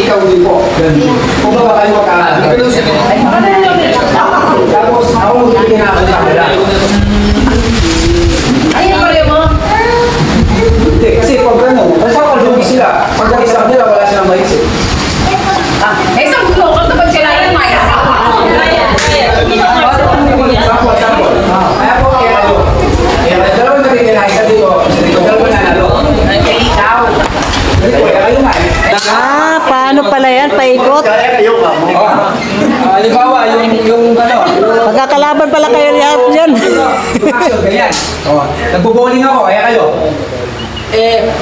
ikaw din po. Kung ba kayo magkakaroon. Tapos ako magbibigyan ako sa kanila. Ayun ba mo? Hindi, kasi pag gano'n, basta kalbugi sila. Pag nag-isang nila, wala silang maisip. Eh, sa mulo, kung tapos sila yan, Maya. Kaya po, kaya kayo. Kaya dalawang nabigyan na isa dito. Dalawang nanalo. Kaya ikaw. Kaya kayo nga eh. Ah, paano pala yan? Paikot? Halimbawa, yung ano. Magkakalaban pala kayo lahat dyan. Yung action, ganyan. Nagbo-bowling ako, kaya kayo.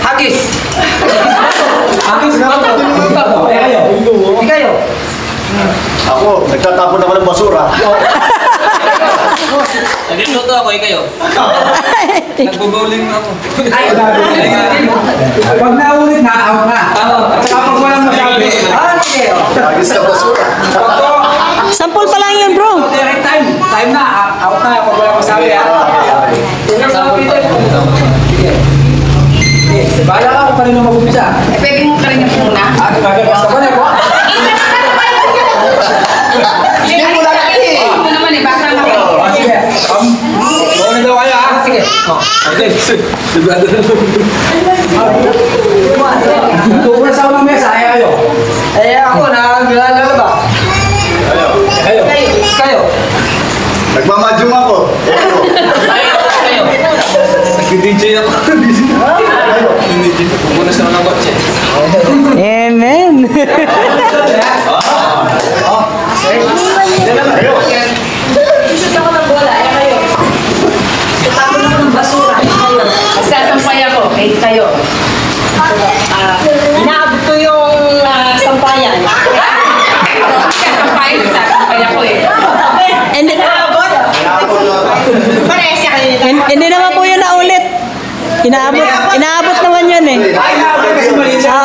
Hagis. Hagis na ako. Kaya kayo. Hindi kayo. Ako, nagtatapon ako ng basura. Nagluto ako, kayo. Nagbo-bowling ako. Ay, pag naulit na, out na. At saka pag walang masabi, sige. Hagis na basura. Sampol pa lang yun, bro. Direct time. Time na. Out na pag walang masabi. Sige, bahala ka kung kanino mag-umpisa. Eh, pwede mo ka rin yung muna. At magagasta ko na po. Sige mo lang eh. Mo naman eh, baka na kayo. Sige. Buwan na daw kayo ha. Sige. Okay. Sigurado na ito. Tukunan sa unang mesa. Kaya kayo. Ako, naglalaro ba? Kayo. Kayo. Nagmamadyong ako. Kayo. Nag-DJ ako. Pupunas naman ang kotse. Amen. Shoot ako ng bola, eh kayo. Tapos ako ng basura, eh kayo. Sasampay ako, eh kayo. Inaabot ko yung sampayan. Sasampay ako eh. Hindi, Parehas siya kanina. hindi naman po yun naulit. Inaabot naman yun eh. Ay, naabot kasi mali siya.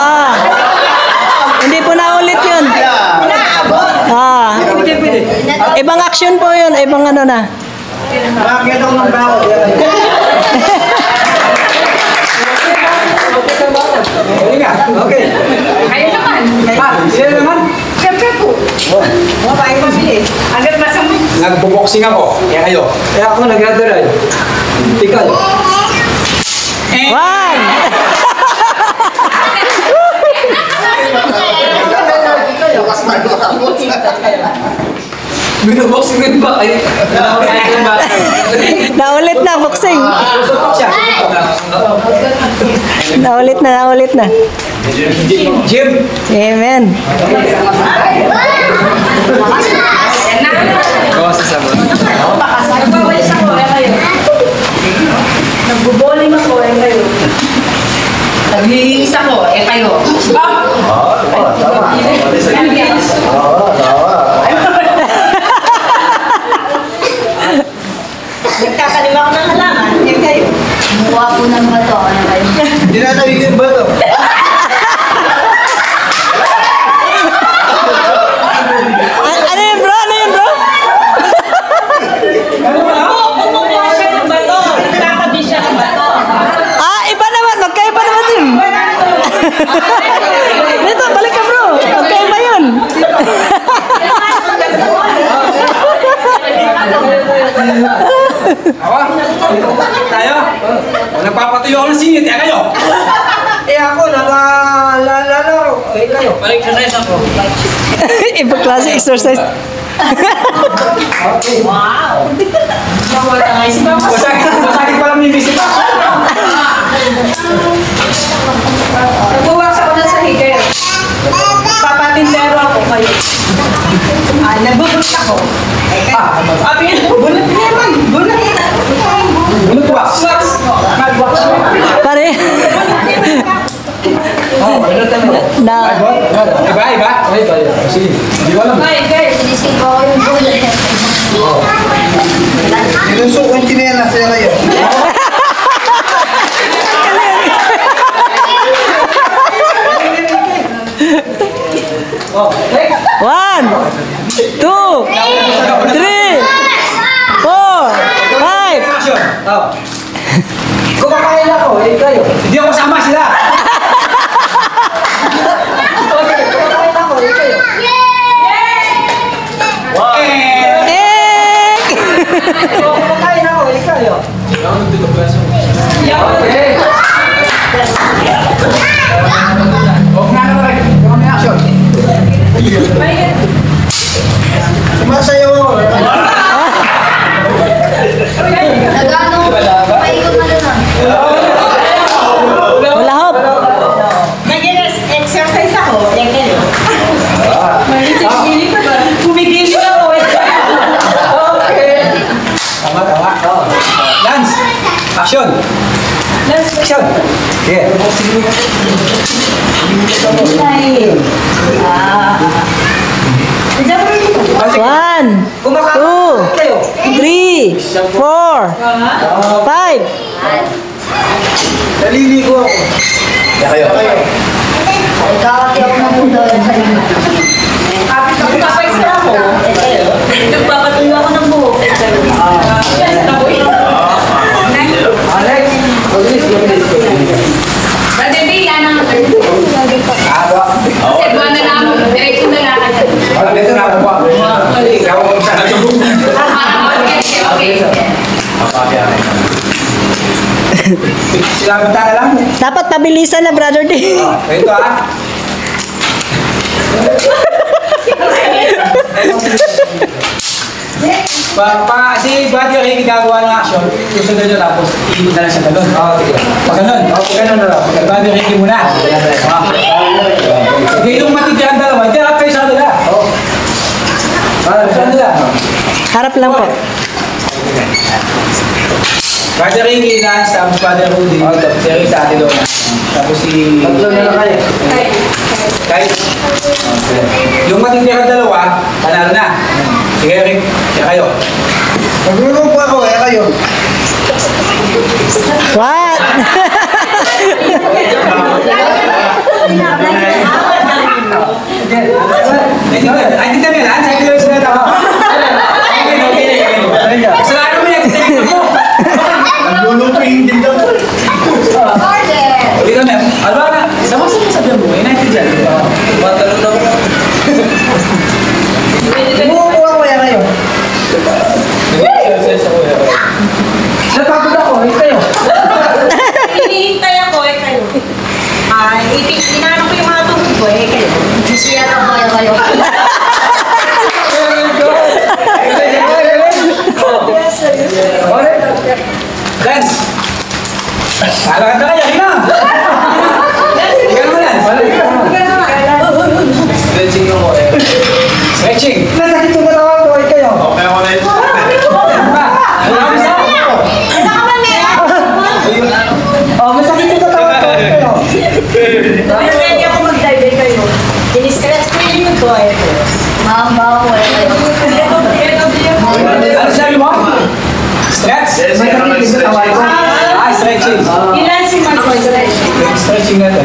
Hindi po naulit yun. Ibang action po yun. Ibang ano na. Bakit ako ng baho? Hindi nga. Okay. Kayo naman. Sila naman. Siyempre po. Mabay pa sila. Agad masama. Nagbo-boxing ako. Kaya kayo. Kaya ako nag-radaray. Ikaw. One! Binoboxing rin ba kayo? Naulit na, boxing. Susutok siya. Naulit na. Jim. Amen. Yan na. Kawas sa sabon. Nagbawalis ako, eh kayo. Nagbo-bowling ako, eh kayo. Naglilinis ako, eh kayo. Nagkakalima ko ng halaman. Yan kayo. Mukha po ng bato, eh kayo. Hindi na nabigyan ba ito? Ano yun, bro? Kumukuha siya ng bato. Nagkakabi siya ng bato. Iba naman. Magkaiba naman yun. Dito, balik ka, bro. Magkaiba yun. Tayo. Nagpapatuyo ako ng singit. Kaya kayo. Ako, naglalaro. Kayo. Pag-exercise ako. Ibang klase exercise. Wow! Mawala nga si Papa. Masakit pa lang yung bisip. Nagbuwaks ako ng sahigay. Papatindero ako kayo. Nagbubulot ako. Sabi niya, bunot naman. Bunot. Bunot wax. Nag-wax. Pare. Na. Iba. Sige. Hindi ko alam. Ay, guys. Inisip ko yung bullet. Nilusok ko yung chinelas sa'yo kayo. One, two, three, four, five. Action. Kumakain ako, kayo. Hindi ako sama sila. Action! Action! Sige. One, two, three, four, five. Naliligo ako. Kaya kayo. Kapag sa ako, nagpapatuyo ako ng buhok. Alex, mabilis, mabilis. Brother B, yan ang... Aba. Kasi buwan na lang, diretso na lang. Wala, dito na ako po. Ikaw ang sana. Okay. Sinabi tayo lang. Dapat pabilisan na, Brother D. Ito si Buddy Ricky gagawa ng action, susunod nyo tapos iikot na lang siya talon. Pag ganun, ganun na lang. Pag Buddy Ricky muna. Sige, yung matigyan dalawa, hindi harap kayo sa kanila. Sa kanila. Harap lang po. Buddy Ricky na, tapos Buddy Rudy, tapos si Ricky sa atin doon. Tapos si... Tatlo na lang kayo. Kahit yung matitira dalawa, panalo na. Sige, Rick, kaya kayo. Maglulong po ako, kaya kayo. What? Ay, hindi kami lang. Sa kilo sila tawa. Okay. Kasalanan mo yan. Nagluluping din daw. Ulit kami. Alba na. Sama-sama sa mo. United dyan. Matalon na ako. Bumuko ako, kaya kayo. Napagod ako, kayo. Hinihintay ako, kayo. Inaano ko yung mga tuhod ko, kayo. Siya na kayo. Dance. Alakad na kayo. Hina. Higa naman yan. Stretching ako eh. Stretching. Nasakit yung katawan ko, kayo. Okay ako na ito. Oh, masakit yung katawan ko, kayo. Hindi ako mag-dive, kayo. Diniscratch ko yung ito, Mama ko Ano sabi mo? Stretch? Masakit yung katawan ko. Stretching. Ilan si Marco? Stretching natin.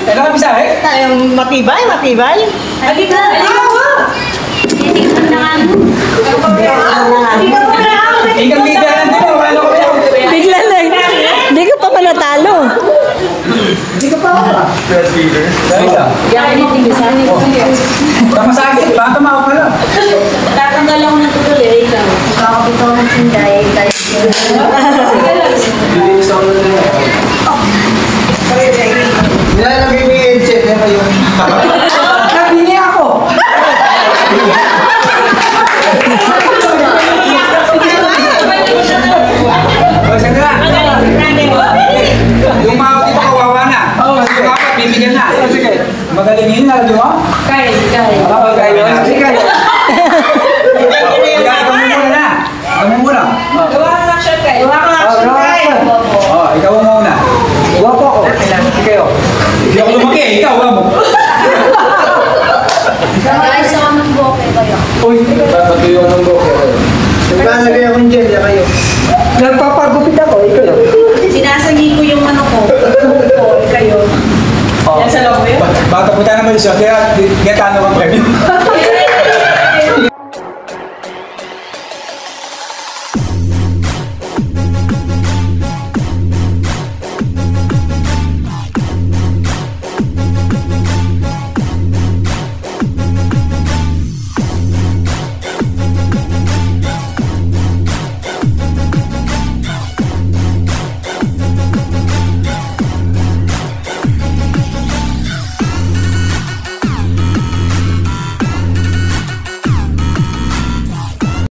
Ito kami sa akin? Matibay, matibay. Halika mo! Ikaw bigyan din mo. Ano ko yan? Bigla lang. Hindi ko pa manatalo. Isa. Tama sa akin. Baka tumawag ka lang. Tatanggal ako ng tutuloy, ikaw. Kakapito ng tinday. Nilalagay mo yung headset, kaya kayo. Nabingi ako. Sige na. Yung mga dito kawawa na. Yung mga bibigyan na. Magaling yun. Alam mo? Kaya. Sige, kayo. Ikaw mo muna na. Ikaw mo muna. Gawa ka ng action, kayo. Gawa ka ng action, kayo. Ikaw mo muna. Guwapo ako. Sige kayo. Hindi ako lumaki. Ikaw mo. Guys, ako ng buhok kayo. Uy, papatuyo ng buhok. Naglalagay ako yung gel, kaya kayo. Nagpapagupit ako, kayo. Sinasangi ko yung ano ko. Kayo. Yan sa loob mo yun? Bata po tayo naman siya. Kaya tano ka